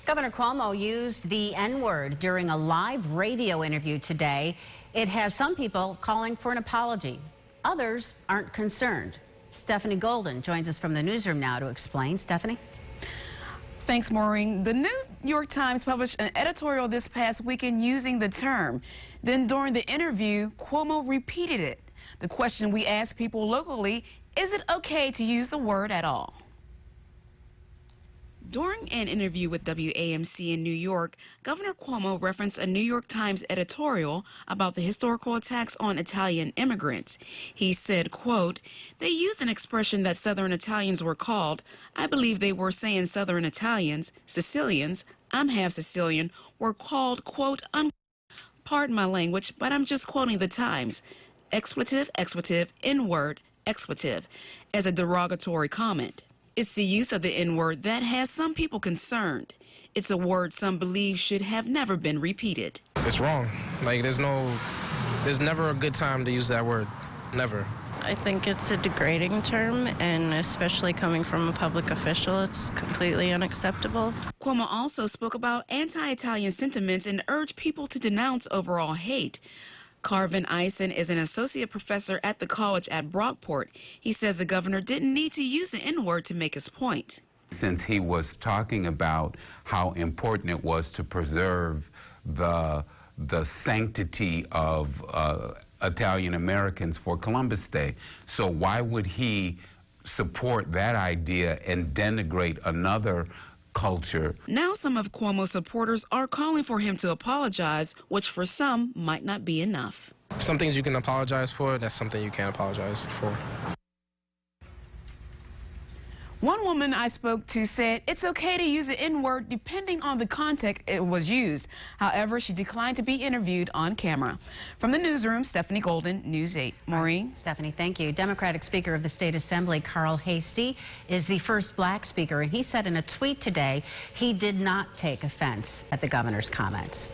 Governor Cuomo used the N-word during a live radio interview today. It has some people calling for an apology. Others aren't concerned. Stephanie Golden joins us from the newsroom now to explain. Stephanie? Thanks, Maureen. The New York Times published an editorial this past weekend using the term. Then during the interview, Cuomo repeated it. The question we asked people locally, is it okay to use the word at all? During an interview with WAMC in New York, Governor Cuomo referenced a New York Times editorial about the historical attacks on Italian immigrants. He said, quote, "They used an expression that Southern Italians were called. I believe they were saying Southern Italians, Sicilians, I'm half Sicilian, were called, quote, pardon my language, but I'm just quoting the Times. Expletive, expletive, N-word, expletive," as a derogatory comment. It's the use of the N-word that has some people concerned. It's a word some believe should have never been repeated. It's wrong. Like, there's never a good time to use that word. Never. I think it's a degrading term, and especially coming from a public official, it's completely unacceptable. Cuomo also spoke about anti-Italian sentiments and urged people to denounce overall hate. Carvin Eisen is an associate professor at the college at Brockport. He says the governor didn't need to use the N-word to make his point. Since he was talking about how important it was to preserve the sanctity of Italian Americans for Columbus Day. So why would he support that idea and denigrate another culture? Now some of Cuomo's supporters are calling for him to apologize, which for some might not be enough. Some things you can apologize for, that's something you can't apologize for. One woman I spoke to said it's okay to use the N-word depending on the context it was used. However, she declined to be interviewed on camera. From the newsroom, Stephanie Golden, News 8. Maureen? Stephanie, thank you. Democratic Speaker of the State Assembly, Carl Hastie, is the first black speaker, and he said in a tweet today he did not take offense at the governor's comments.